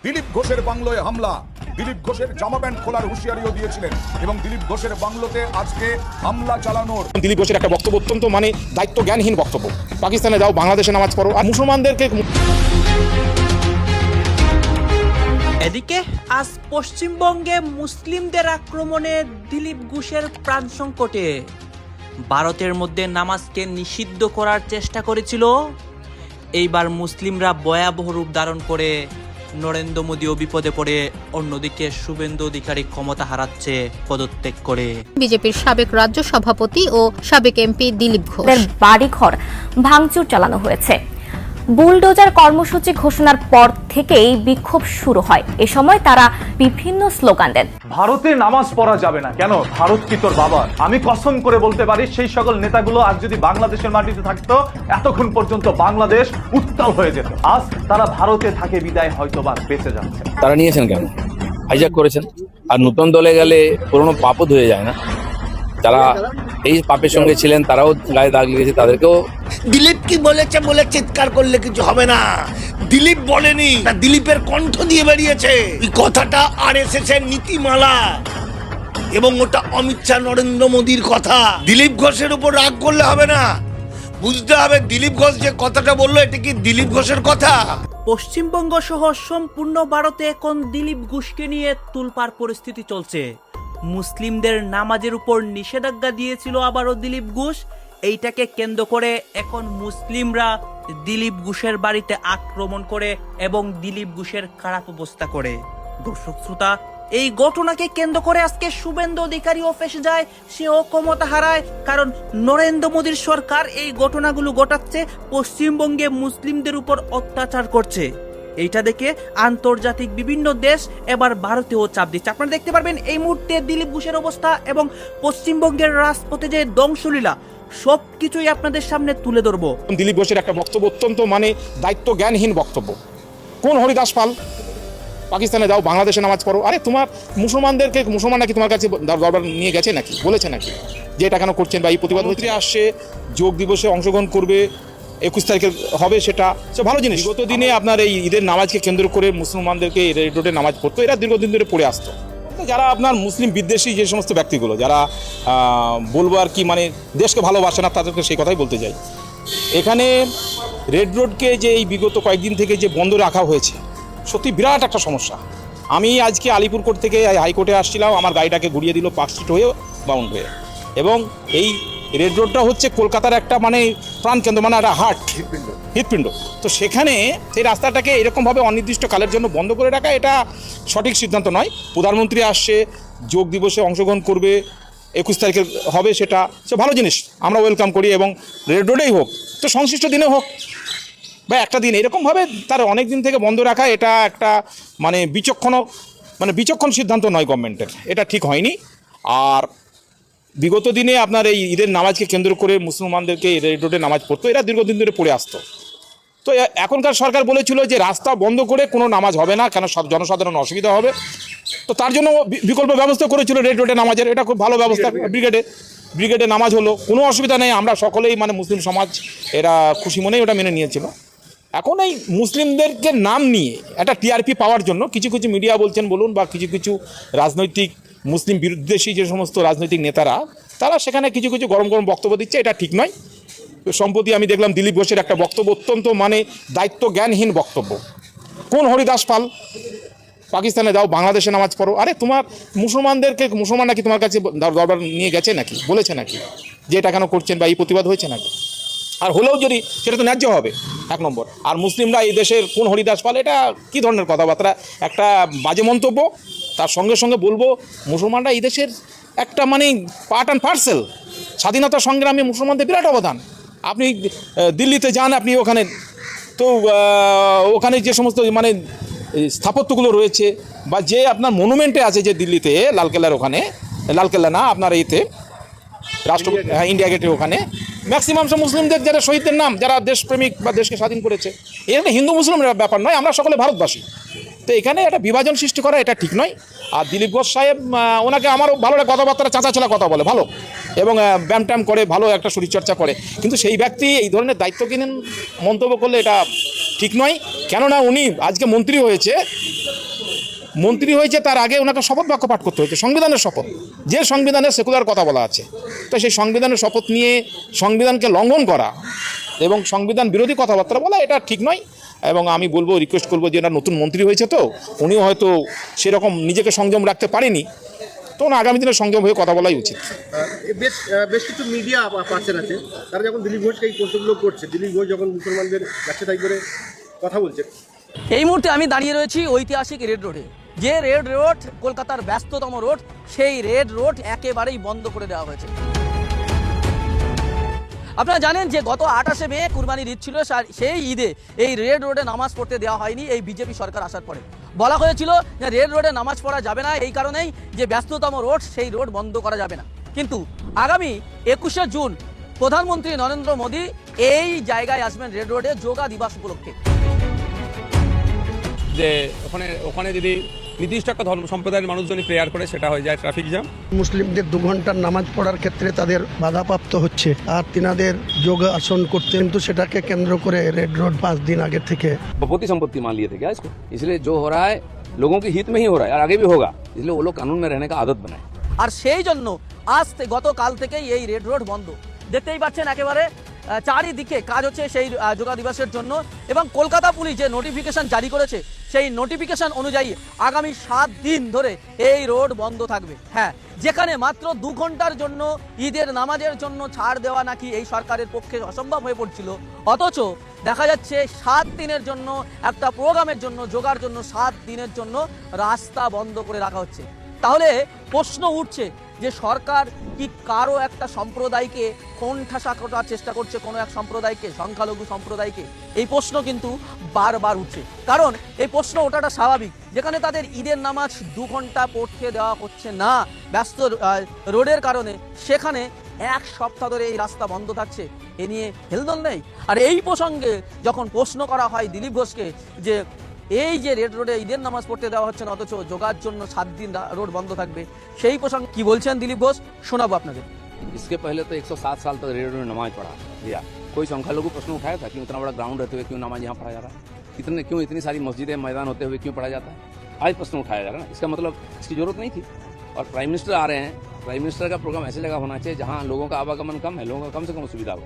দিলীপ ঘোষের বাংলোয় হামলা, দিলীপ ঘোষের জামা প্যান্ট খোলার হুঁশিয়ারিও দিয়েছিলেন এবং দিলীপ ঘোষের বাংলোতে আজকে হামলা চালানোর দিলীপ ঘোষের একটা বক্তব্য অত্যন্ত দায়িত্ব জ্ঞানহীন বক্তব্য। পাকিস্তানে যাও, বাংলাদেশে নামাজ পড়ো, আর মুসলমানদেরকে। এদিকে আজ পশ্চিমবঙ্গে মুসলিমদের আক্রমণে দিলীপ ঘোষের প্রাণ সংকটে। ভারতের মধ্যে নামাজকে নিষিদ্ধ করার চেষ্টা করেছিল, এইবার মুসলিমরা ভয়াবহ রূপ ধারণ করে নরেন্দ্র মোদীও বিপদে পড়ে। অন্যদিকে শুভেন্দু অধিকারী ক্ষমতা হারাচ্ছে পদত্যাগ করে। বিজেপির সাবেক রাজ্য সভাপতি ও সাবেক এমপি দিলীপ ঘোষ বাড়িঘর ভাঙচুর চালানো হয়েছে। বুলডোজার কর্মসূচি ঘোষণার পর থেকেই বিক্ষোভ শুরু হয়। এ সময় তারা বিভিন্ন স্লোগান দেন। ভারতে নামাজ পড়া যাবে না, কেন? ভারত কি তোর বাবার? আমি কসম করে বলতে পারি, সেই সকল নেতাগুলো আজ যদি বাংলাদেশের মাটিতে থাকতো, এতক্ষণ পর্যন্ত বাংলাদেশ উত্তাল হয়ে যেত। আজ তারা ভারতে থাকে বিদায় হয়তো বা বেঁচে যাচ্ছে। তারা নিয়েছেন কেন? হাইজ্যাক করেছেন। আর নতুন দলে গেলে পুরনো পাপও ধুয়ে যায় না। যারা এই পাপের সঙ্গে ছিলেন তারাও গায়ে দাগ লেগেছে, তাদেরকেও। দিলীপ কি বলেছে বলে চিৎকার করলে কিছু হবে না। দিলীপ বলেনি, দিলীপের কণ্ঠ দিয়ে বেরিয়েছে এই কথাটা। আরএসএস এর নীতিমালা এবং ওটা অমিত শাহ নরেন্দ্র মোদীর কথা। দিলীপ ঘোষের উপর রাগ করলে হবে না, বুঝতে হবে দিলীপ ঘোষ যে কথাটা বললো এটা কি দিলীপ ঘোষের কথা। পশ্চিমবঙ্গ সহ সম্পূর্ণ ভারতে এখন দিলীপ ঘোষকে নিয়ে তুলপাড় পরিস্থিতি চলছে। মুসলিমদের নামাজের উপর নিষেধাজ্ঞা দিয়েছিল আবারও দিলীপ ঘোষ। এইটাকে কেন্দ্র করে এখন মুসলিমরা দিলীপ ঘোষের বাড়িতে আক্রমণ করে এবং দিলীপ ঘোষের খারাপ অবস্থা করে। দর্শক শ্রোতা, এই ঘটনাকে কেন্দ্র করে আজকে শুভেন্দু অধিকারীও ফেসে যায়, সেও ক্ষমতা হারায়। কারণ নরেন্দ্র মোদীর সরকার এই ঘটনাগুলো ঘটাচ্ছে, পশ্চিমবঙ্গে মুসলিমদের উপর অত্যাচার করছে। এইটা দেখে আন্তর্জাতিক বিভিন্ন দেশ এবার ভারতেও চাপ দিচ্ছে। আপনারা দেখতে পারবেন এই মুহূর্তে দিলীপ ঘোষের অবস্থা এবং পশ্চিমবঙ্গের রাজপথে যে ধ্বংসলীলা, সবকিছুই আপনাদের সামনে তুলে ধরবো। দিলীপ ঘোষের একটা বক্তব্য অত্যন্ত দায়িত্ব জ্ঞানহীন বক্তব্য। কোন হরিদাস পাল? পাকিস্তানে যাও, বাংলাদেশে নামাজ পড়ো। আরে তোমার মুসলমান নাকি তোমার কাছে দরবার নিয়ে গেছে নাকি, বলেছে নাকি যে এটা কেন করছেন? বা এই প্রতিবাদ হচ্ছে আসছে, যোগ দিবসে অংশগ্রহণ করবে, 21 তারিখে হবে, সেটা ভালো জিনিস। গত দিনে আপনার এই ঈদের নামাজকে কেন্দ্র করে মুসলমানদেরকে রেড রোডে নামাজ পড়তো, এরা দীর্ঘদিন ধরে পড়ে আসতো। যারা আপনার মুসলিম বিদ্বেষী যে সমস্ত ব্যক্তিগুলো, যারা বলবো আর কি দেশকে ভালোবাসে না, তাদেরকে সেই কথাই বলতে চাই। এখানে রেড রোডকে যে এই বিগত কয়েকদিন থেকে যে বন্ধ রাখা হয়েছে, সত্যি বিরাট একটা সমস্যা। আমি আজকে আলিপুরকোট থেকে হাইকোর্টে আসছিলাম, আমার গাড়িটাকে ঘুরিয়ে দিল পার্ক স্ট্রিট হয়ে, বাউন্ড হয়ে। এবং এই রেড রোডটা হচ্ছে কলকাতার একটা প্রাণকেন্দ্র, একটা হৃৎপিণ্ড। তো সেখানে সেই রাস্তাটাকে এরকমভাবে অনির্দিষ্টকালের জন্য বন্ধ করে রাখা, এটা সঠিক সিদ্ধান্ত নয়। প্রধানমন্ত্রী আসছে, যোগ দিবসে অংশগ্রহণ করবে, 21 তারিখে হবে, সেটা ভালো জিনিস, আমরা ওয়েলকাম করি। এবং রেড রোডেই হোক, তো সংশ্লিষ্ট দিনে হোক বা একটা দিন, এরকমভাবে তার অনেক দিন থেকে বন্ধ রাখা, এটা একটা বিচক্ষণ সিদ্ধান্ত নয় গভর্নমেন্টের, এটা ঠিক হয়নি। আর বিগত দিনে আপনার এই ঈদের নামাজকে কেন্দ্র করে মুসলমানদেরকে রেড রোডে নামাজ পড়তো, এরা দীর্ঘদিন ধরে পড়ে আসতো। তো এখনকার সরকার বলেছিল যে রাস্তা বন্ধ করে কোনো নামাজ হবে না, কেন জনসাধারণ অসুবিধা হবে। তো তার জন্য বিকল্প ব্যবস্থা করেছিল রেড রোডে নামাজের, এটা খুব ভালো ব্যবস্থা। ব্রিগেডে নামাজ হলো, কোনো অসুবিধা নেই। আমরা সকলেই মুসলিম সমাজ এরা খুশি মনেই ওটা মেনে নিয়েছিল। এখন এই মুসলিমদেরকে নাম নিয়ে একটা টিআরপি পাওয়ার জন্য কিছু কিছু মিডিয়া বলুন বা কিছু কিছু রাজনৈতিক মুসলিম বিদ্বেষী যে সমস্ত রাজনৈতিক নেতারা, তারা সেখানে কিছু কিছু গরম বক্তব্য দিচ্ছে, এটা ঠিক নয়। সম্প্রতি আমি দেখলাম দিলীপ ঘোষের একটা বক্তব্য অত্যন্ত দায়িত্ব জ্ঞানহীন বক্তব্য। কোন হরিদাস পাল? পাকিস্তানে যাও, বাংলাদেশে নামাজ পড়ো। আরে তোমার মুসলমান নাকি তোমার কাছে দরবার নিয়ে গেছে নাকি, বলেছে নাকি যে এটা কেন করছেন, বা এই প্রতিবাদ হয়েছে নাকি? আর হলেও যদি, সেটা তো ন্যায্য হবে, 1 নম্বর। আর মুসলিমরা এই দেশের কোন হরিদাস পাল, এটা কী ধরনের কথাবার্তা, একটা বাজে মন্তব্য। তার সঙ্গে সঙ্গে বলবো, মুসলমানরা এই দেশের একটা পার্ট অ্যান্ড পার্সেল। স্বাধীনতা সংগ্রামে মুসলমানদের বিরাট অবদান। আপনি দিল্লিতে যান, আপনি ওখানে তো ওখানে যে সমস্ত স্থাপত্যগুলো রয়েছে, বা যে আপনার মনুমেন্টে আছে, যে দিল্লিতে লালকেল্লার ওখানে, লালকেল্লা না আপনার এইতে ইন্ডিয়া গেটের ওখানে, ম্যাক্সিমাম সব মুসলিমদের যারা শহীদদের নাম, যারা দেশপ্রেমিক বা দেশকে স্বাধীন করেছে। এখানে হিন্দু মুসলিমের ব্যাপার নয়, আমরা সকলে ভারতবাসী। তো এখানে একটা বিভাজন সৃষ্টি করা, এটা ঠিক নয়। আর দিলীপ ঘোষ সাহেব, ওনাকে আমারও ভালো লাগে, কথাবার্তা চাঁচাছোলা কথা বলে ভালো, এবং ব্যায়াম ট্যাম করে, ভালো একটা শরীরচর্চা করে। কিন্তু সেই ব্যক্তি এই ধরনের দায়িত্বহীন মন্তব্য করলে এটা ঠিক নয়। কেননা উনি আজকে মন্ত্রী হয়েছে, মন্ত্রী হয়েছে তার আগে ওনাকে শপথ বাক্য পাঠ করতে হয়েছে, সংবিধানের শপথ, যে সংবিধানের সেকুলার কথা বলা আছে। তো সেই সংবিধানের শপথ নিয়ে সংবিধানকে লঙ্ঘন করা এবং সংবিধান বিরোধী কথাবার্তা বলা এটা ঠিক নয়। এবং আমি বলবো, রিকোয়েস্ট করবো যে এরা নতুন মন্ত্রী হয়েছে, তো উনিও হয়তো সেরকম নিজেকে সংযম রাখতে পারেনি, তো ওনার আগামী দিনে সংযম হয়ে কথা বলাই উচিত। বেশ কিছু মিডিয়া পার্সন আছে, তারা যখন দিলীপ ঘোষকে এই প্রশ্নগুলো করছে, দিলীপ ঘোষ যখন মুসলমানদের যাচ্ছে তাই করে কথা বলছে। এই মুহূর্তে আমি দাঁড়িয়ে রয়েছি ঐতিহাসিক রেড রোডে। যে রেড রোড কলকাতার ব্যস্ততম রোড, সেই রেড রোড একেবারেই বন্ধ করে দেওয়া হয়েছে। আপনারা জানেন যে গত 28শে মে কুরবানির ঈদ ছিল, সেই ঈদে এই রেড রোডে নামাজ পড়তে দেওয়া হয়নি। এই বিজেপি সরকার আসার পরে বলা হয়েছিল যে রেড রোডে নামাজ পড়া যাবে না, এই কারণেই যে ব্যস্ততম রোড সেই রোড বন্ধ করা যাবে না। কিন্তু আগামী 21শে জুন প্রধানমন্ত্রী নরেন্দ্র মোদী এই জায়গায় আসবেন রেড রোডে যোগা দিবস উপলক্ষে। যে ওখানে যদি নির্দিষ্ট একটা ধর্ম সম্প্রদায়ের মানুষজন প্রেয়ার করে, সেটা হয়ে যায় ট্রাফিক জ্যাম। মুসলিমদের 2 ঘন্টার নামাজ পড়ার ক্ষেত্রে তাদের বাধাপ্রাপ্ত হচ্ছে, আর তিনাদের যোগ আসন করতে, কিন্তু সেটাকে কেন্দ্র করে রেড রোড 5 दिन आगे থেকে बपोती संपत्ति मान लिए थे क्या इसको, इसलिए जो हो रहा है लोगों के हित में ही हो रहा है और आगे भी होगा, इसलिए वो लोग कानून में रहने का आदत बनाए। আর সেই জন্য আজ গতকাল থেকেই এই রেড রোড বন্ধ। দেখতেই পাচ্ছেন একেবারে চারিদিকে কাজ হচ্ছে সেই যোগা দিবসের জন্য। এবং কলকাতা পুলিশ যে নোটিফিকেশন জারি করেছে, সেই নোটিফিকেশন অনুযায়ী আগামী 7 দিন ধরে এই রোড বন্ধ থাকবে। হ্যাঁ, যেখানে মাত্র 2 ঘন্টার জন্য ঈদের নামাজের জন্য ছাড় দেওয়া নাকি এই সরকারের পক্ষে অসম্ভব হয়ে পড়ছিল, অথচ দেখা যাচ্ছে 7 দিনের জন্য একটা প্রোগ্রামের জন্য, যোগার জন্য 7 দিনের জন্য রাস্তা বন্ধ করে রাখা হচ্ছে। তাহলে প্রশ্ন উঠছে যে সরকার কি কারো একটা সম্প্রদায়কে কোণঠাসা করার চেষ্টা করছে, কোনো এক সম্প্রদায়কে, সংখ্যালঘু সম্প্রদায়কে? এই প্রশ্ন কিন্তু বারবার উঠছে। কারণ এই প্রশ্ন ওঠাটা স্বাভাবিক, যেখানে তাদের ঈদের নামাজ 2 ঘন্টা পড়তে দেওয়া হচ্ছে না ব্যস্ত রোডের কারণে, সেখানে 1 সপ্তাহ ধরে এই রাস্তা বন্ধ থাকছে, এ নিয়ে হেলদোল নেই। আর এই প্রসঙ্গে যখন প্রশ্ন করা হয় দিলীপ ঘোষকে যে এই যে রেড রোডে ঈদের নামাজ পড়তে দেওয়া হচ্ছে না, অথচ যোগার জন্য 7 দিন রোড বন্ধ থাকবে, সেই প্রসঙ্গে কি বলছেন দিলীপ ঘোষ শোনাবো আপনাদের। इसके पहले तो 107 साल तक रेड में नमाज पढ़ा भैया, कोई संख्यालघु प्रश्न उठाया था कि इतना बड़ा ग्राउंड रहते हुए क्यों नमाज यहाँ पढ़ा जा रहा है, इतनी सारी मस्जिदें मैदान होते हुए क्यों पढ़ा जाता है? आज प्रश्न उठाया जा रहा है ना, इसका मतलब इसकी जरूरत नहीं थी। और प्राइम मिनिस्टर आ रहे हैं, प्राइम मिनिस्टर का प्रोग्राम ऐसी जगह होना चाहिए जहाँ लोगों का आवागमन कम है, लोगों का कम से कम सुविधा हो।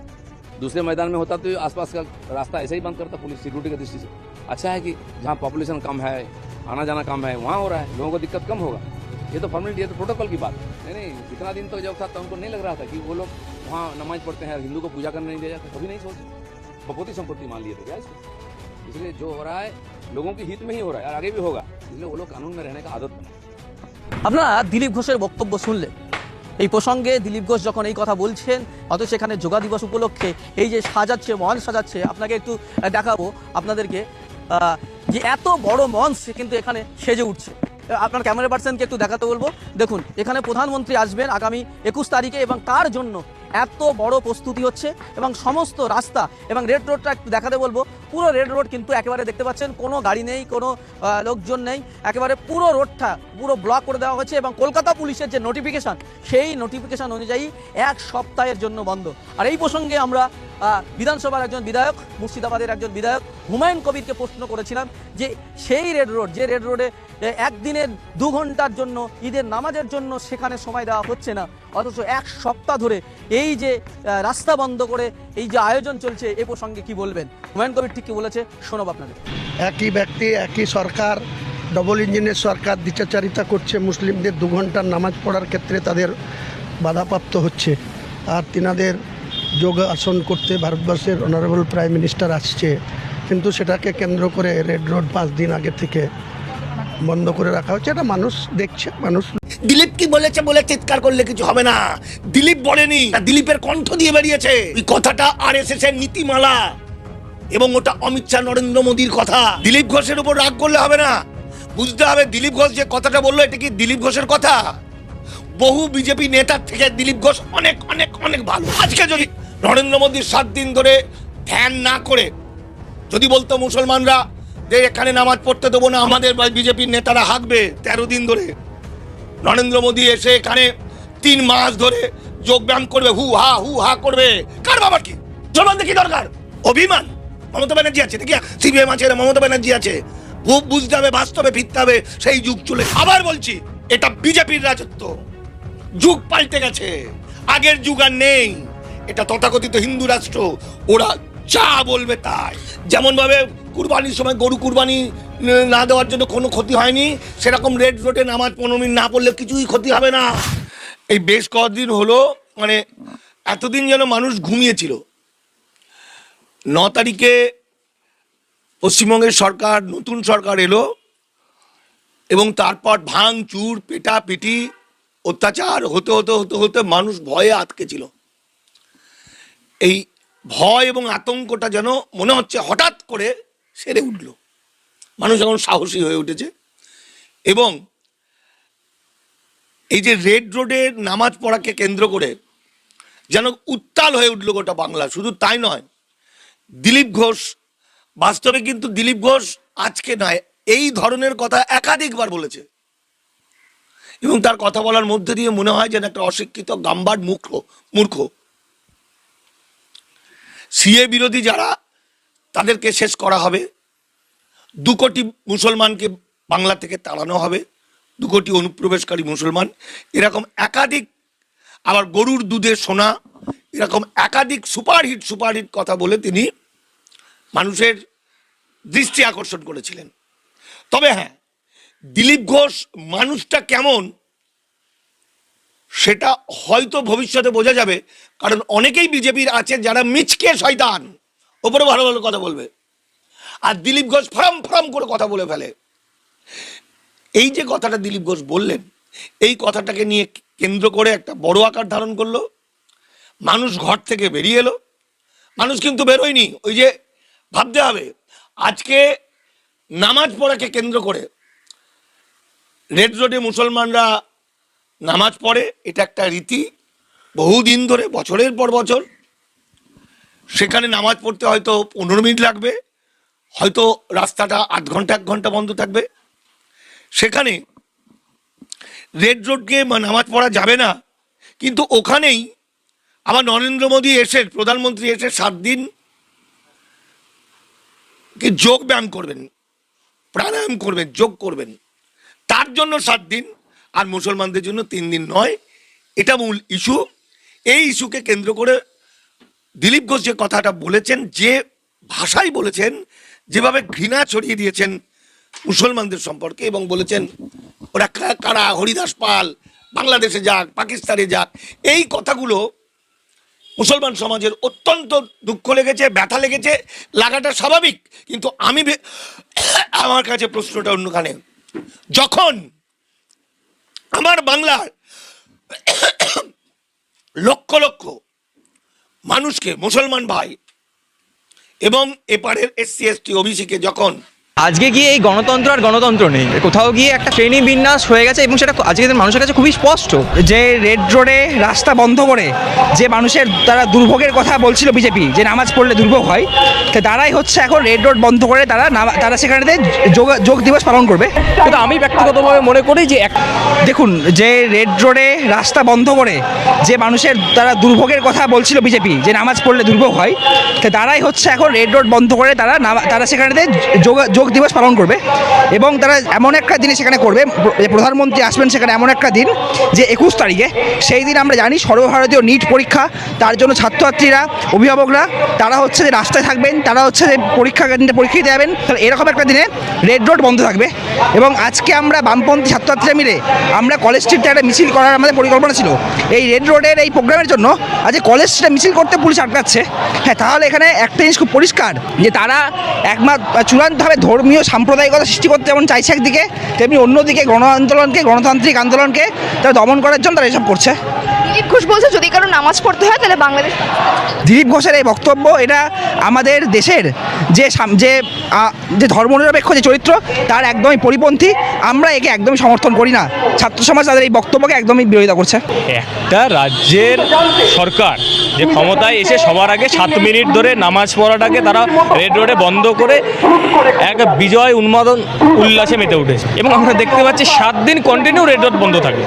दूसरे मैदान में होता तो आसपास का रास्ता ऐसे ही बंद करता पुलिस सिक्योरिटी की दृष्टि से। अच्छा है कि जहाँ पॉपुलेशन कम है, आना जाना कम है, वहाँ हो रहा है, लोगों को दिक्कत कम होगा। ये तो फॉर्मेलिटी, ये तो प्रोटोकॉल की बात है। नहीं, इतना दिन तो जब था तो उनको नहीं लग रहा था कि वो लोग वहाँ नमाज पढ़ते हैं, हिंदू को पूजा करने नहीं दिया जाता, कभी नहीं सोचे। बपोती संपत्ति मान लिए थे क्या इसको, इसलिए जो हो रहा है लोगों के हित में ही हो रहा है और आगे भी होगा, इसलिए वो लोग कानून में रहने का आदत बनाए। আপনারা দিলীপ ঘোষের বক্তব্য শুনলেন। এই প্রসঙ্গে দিলীপ ঘোষ যখন এই কথা বলছেন, অথচ সেখানে যোগা দিবস উপলক্ষে এই যে সাজাচ্ছে, মঞ্চ সাজাচ্ছে, আপনাকে একটু দেখাবো আপনাদেরকে যে এত বড় মঞ্চ কিন্তু এখানে সেজে উঠছে। আপনার ক্যামেরা পার্সনকে একটু দেখাতে বলবো। দেখুন, এখানে প্রধানমন্ত্রী আসবেন আগামী 21 তারিখে এবং তার জন্য এত বড় প্রস্তুতি হচ্ছে এবং সমস্ত রাস্তা এবং রেড রোডটা একটু দেখাতে বলবো। পুরো রেড রোড কিন্তু একেবারে দেখতে পাচ্ছেন কোনো গাড়ি নেই, কোনো লোকজন নেই, একেবারে পুরো রোডটা পুরো ব্লক করে দেওয়া হয়েছে এবং কলকাতা পুলিশের যে নোটিফিকেশান, সেই নোটিফিকেশান অনুযায়ী 1 সপ্তাহের জন্য বন্ধ। আর এই প্রসঙ্গে আমরা বিধানসভার একজন বিধায়ক, মুর্শিদাবাদের একজন বিধায়ক হুমায়ুন কবিরকে প্রশ্ন করেছিলাম যে সেই রেড রোড, যে রেড রোডে একদিনের 2 ঘন্টার জন্য ঈদের নামাজের জন্য সেখানে সময় দেওয়া হচ্ছে না, অথচ 1 সপ্তাহ ধরে এই যে রাস্তা বন্ধ করে এই যে আয়োজন চলছে, এ প্রসঙ্গে কি বলবেন? হুমায়ুন কবির ঠিক কি বলেছে শোনাবো আপনাদের। একই ব্যক্তি, একই সরকার, ডবল ইঞ্জিনের সরকার দ্বিচারিতা করছে, মুসলিমদের 2 ঘন্টার নামাজ পড়ার ক্ষেত্রে তাদের বাধাপ্রাপ্ত হচ্ছে, আর তিনাদের যোগ আসন করতে ভারতবর্ষের অনারেবল প্রাইম মিনিস্টার আসছে, কিন্তু সেটাকে কেন্দ্র করে রেড রোড 5 दिन आगे থেকে বন্ধ করে রাখা হচ্ছে। এটা মানুষ দেখছে, মানুষ। দিলীপ কি বলেছে বলে চিৎকার করলে কিছু হবে না, দিলীপ বলেনি, দিলীপের কণ্ঠ দিয়ে বেরিয়েছে। এই কথাটা আরএসএস এর নীতিমালা এবং ওটা অমিত শাহ নরেন্দ্র মোদীর কথা। দিলীপ ঘোষের উপর রাগ করলে হবে না, বুঝতে হবে দিলীপ ঘোষ যে কথাটা বললো এটা কি দিলীপ ঘোষের কথা। বহু বিজেপি নেতার থেকে দিলীপ ঘোষ অনেক অনেক অনেক ভালো। আজকে যদি নরেন্দ্র মোদী 7 দিন ধরে ধ্যান না করে যদি বলতো মুসলমানরা যে এখানে নামাজ পড়তে দেবো না, আমাদের বিজেপির নেতারা হাঁকবে 13 দিন ধরে, নরেন্দ্র মোদী এসে এখানে 3 মাস ধরে যোগব্যায়াম করবে, হু হা করবে, কার বাবার কি মুসলমানদের কি দরকার? অভিমান। মমতা ব্যানার্জি আছে, দেখি সিপিএম আছে, মমতা ব্যানার্জি আছে, বুঝতে হবে, বাস্তবে ফিরতে হবে, সেই যুগ চলে। আবার বলছি, এটা বিজেপির রাজত্ব, যুগ পাল্টে গেছে, আগের যুগ আর নেই। এটা তথাকথিত হিন্দু রাষ্ট্র, ওরা যা বলবে তাই। যেমন ভাবে কুরবানির সময় গরু কুরবানি না দেওয়ার জন্য কোনো ক্ষতি হয়নি, সেরকম রেড রোডে নামাজ 15 মিনিট না পড়লে কিছুই ক্ষতি হবে না। এই বেশ কয়েকদিন হলো, মানে এতদিন যেন মানুষ ঘুমিয়েছিল। 9 তারিখে পশ্চিমবঙ্গের সরকার, নতুন সরকার এলো এবং তারপর ভাঙচুর, পেটাপিটি, অত্যাচার হতে হতে হতে হতে মানুষ ভয়ে আটকে ছিল। এই ভয় এবং আতঙ্কটা যেন মনে হচ্ছে হঠাৎ করে সেরে উঠল, মানুষ এখন সাহসী হয়ে উঠেছে। এবং এই যে রেড রোডে নামাজ পড়াকে কেন্দ্র করে যেন উত্তাল হয়ে উঠল গোটা বাংলা। শুধু তাই নয়, দিলীপ ঘোষ, বাস্তবে কিন্তু দিলীপ ঘোষ আজকে নয়, এই ধরনের কথা একাধিকবার বলেছে এবং তার কথা বলার মধ্যে দিয়ে মনে হয় যেন একটা অশিক্ষিত গাম্বার্ড মূর্খ। সিএ বিরোধী যারা, তাদেরকে শেষ করা হবে, 2 কোটি মুসলমানকে বাংলা থেকে তাড়ানো হবে, 2 কোটি অনুপ্রবেশকারী মুসলমান, এরকম একাধিক, আবার গরুর দুধে সোনা, এরকম একাধিক সুপারহিট কথা বলে তিনি মানুষের দৃষ্টি আকর্ষণ করেছিলেন। তবে হ্যাঁ, দিলীপ ঘোষ মানুষটা কেমন সেটা হয়তো ভবিষ্যতে বোঝা যাবে, কারণ অনেকেই বিজেপির আছে যারা মিচকে শয়তান, ওপরে ভালো ভালো কথা বলবে, আর দিলীপ ঘোষ ফরম করে কথা বলে ফেলে। এই যে কথাটা দিলীপ ঘোষ বললেন, এই কথাটাকে নিয়ে কেন্দ্র করে একটা বড় আকার ধারণ করলো, মানুষ ঘর থেকে বেরিয়ে এলো। মানুষ কিন্তু বেরোয়নি, ওই যে ভাবতে হবে, আজকে নামাজ পড়াকে কেন্দ্র করে রেড রোডে মুসলমানরা নামাজ পড়ে, এটা একটা রীতি, বহুদিন ধরে, বছরের পর বছর। সেখানে নামাজ পড়তে হয়তো 15 মিনিট লাগবে, হয়তো রাস্তাটা 8 ঘন্টা 1 ঘন্টা বন্ধ থাকবে। সেখানে রেড রোডকে নামাজ পড়া যাবে না, কিন্তু ওখানেই আবার নরেন্দ্র মোদী এসে, প্রধানমন্ত্রী এসে 7 দিন কি যোগ ব্যায়াম করবেন, প্রাণায়াম করবেন, যোগ করবেন, তার জন্য 7 দিন, আর মুসলমানদের জন্য 3 দিন নয়। এটা মূল ইস্যু। এই ইস্যুকে কেন্দ্র করে দিলীপ ঘোষ যে কথাটা বলেছেন, যে ভাষায় বলেছেন, যেভাবে ঘৃণা ছড়িয়ে দিয়েছেন মুসলমানদের সম্পর্কে, এবং বলেছেন ওরা কারা, হরিদাস পাল বাংলাদেশে যাক, পাকিস্তানে যাক, এই কথাগুলো মুসলমান সমাজের অত্যন্ত দুঃখ লেগেছে, ব্যথা লেগেছে, লাগাটা স্বাভাবিক। কিন্তু আমার কাছে প্রশ্নটা অন্যখানে, যখন আমার বাংলার লক্ষ লক্ষ মানুষকে, মুসলমান ভাই এবং এপারের SC ST OBC কে যখন আজকে গিয়ে এই গণতন্ত্র আর গণতন্ত্র নেই, কোথাও গিয়ে একটা শ্রেণী বিন্যাস হয়ে গেছে, এবং সেটা আজকের মানুষের কাছে খুবই স্পষ্ট। যে রেড রোডে রাস্তা বন্ধ করে যে মানুষের তারা দুর্ভোগের কথা বলছিল বিজেপি, যে নামাজ পড়লে দুর্ভোগ হয়, তো তারাই হচ্ছে এখন রেড রোড বন্ধ করে তারা সেখানে যোগ দিবস পালন করবে। কিন্তু আমি ব্যক্তিগতভাবে মনে করি যে দেখুন, যে রেড রোডে রাস্তা বন্ধ করে যে মানুষের তারা দুর্ভোগের কথা বলছিল বিজেপি, যে নামাজ পড়লে দুর্ভোগ হয়, তো তারাই হচ্ছে এখন রেড রোড বন্ধ করে তারা সেখানে যোগ দিবস পালন করবে। এবং তারা এমন একটা দিনে সেখানে করবে, প্রধানমন্ত্রী আসবেন সেখানে এমন একটা দিন, যে 21 তারিখে, সেই দিন আমরা জানি সর্বভারতীয় নিট পরীক্ষা, তার জন্য ছাত্রছাত্রীরা, অভিভাবকরা তারা হচ্ছে যে রাস্তায় থাকবেন, তারা হচ্ছে যে পরীক্ষা কেন্দ্রে পরীক্ষা দিতে যাবেন। তাহলে এরকম একটা দিনে রেড রোড বন্ধ থাকবে। এবং আজকে আমরা বামপন্থী ছাত্রছাত্রীরা মিলে আমরা কলেজ স্ট্রিটে একটা মিছিল করার আমাদের পরিকল্পনা ছিল। এই রেড রোডের এই প্রোগ্রামের জন্য আজকে কলেজ স্ট্রিটে মিছিল করতে পুলিশ আটকাচ্ছে। হ্যাঁ, তাহলে এখানে একটা জিনিস খুব পরিষ্কার, যে তারা চূড়ান্তভাবে ধর্মীয় সাম্প্রদায়িকতা সৃষ্টি করতে যেমন চাইছে একদিকে, তেমনি অন্যদিকে গণতান্ত্রিক আন্দোলনকে তারা দমন করার জন্য তারা এসব করছে। দিলীপ ঘোষ বলছে যদি কারো নামাজ পড়তে হয় তাহলে বাংলাদেশ। দিলীপ ঘোষের এই বক্তব্য, এটা আমাদের দেশের যে ধর্মনিরপেক্ষ যে চরিত্র, তার একদমই পরিপন্থী। আমরা একে একদমই সমর্থন করি না। ছাত্র সমাজ তাদের এই বক্তব্যকে একদমই বিরোধিতা করছে। একটা রাজ্যের সরকার যে ক্ষমতায় এসে সবার আগে 7 মিনিট ধরে নামাজ পড়াটাকে তারা রেড রোডে বন্ধ করে এক বিজয় উল্লাসে মেতে উঠেছে, এবং আমরা দেখতে পাচ্ছি 7 দিন কন্টিনিউ রেড রোড বন্ধ থাকবে।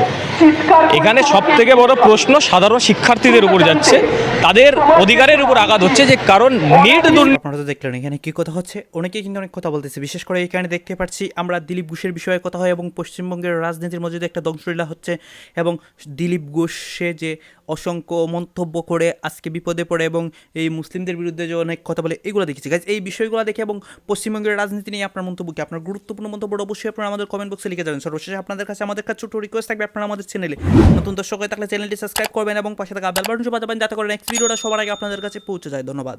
এখানে সব থেকে বড় প্রশ্ন প্রশ্ন সাধারণ শিক্ষার্থীদের উপর যাচ্ছে, তাদের অধিকারের উপর আঘাত হচ্ছে, যে কারণ নিট দুর্নীতি। আপনারা তো দেখলেন এখানে কি কথা হচ্ছে, অনেকেই কিন্তু অনেক কথা বলতেছে, বিশেষ করে এখানে দেখতে পাচ্ছি আমরা দিলীপ ঘোষের বিষয়ে কথা হয় এবং পশ্চিমবঙ্গের রাজনীতির মধ্যে একটা ধ্বংসলীলা হচ্ছে এবং দিলীপ ঘোষে যে অসংখ্য মন্তব্য করে আজকে বিপদে পড়ে এবং এই মুসলিমদের বিরুদ্ধে যে অনেক কথা বলে, এগুলো দেখেছি গাইজ। এই বিষয়গুলো দেখে এবং পশ্চিমবঙ্গের রাজনীতি নিয়ে আপনার মন্তব্য কি, আপনার গুরুত্বপূর্ণ মন্তব্য অবশ্যই আপনারা আমাদের কমেন্ট বক্সে লিখে যাবেন। সর্বশেষে আপনাদের কাছে আমাদের কাছে ছোট রিকোয়েস্ট থাকবে, আপনারা আমাদের চ্যানেলে নতুন দর্শক হয়ে থাকলে চ্যানেলটি সাবস্ক্রাইব করবেন এবং পাশে থাকা বেল বাটন বাজাবেন যাতে করে নেক্সট ভিডিওটা সবার আগে আপনাদের কাছে পৌঁছে যায়। ধন্যবাদ।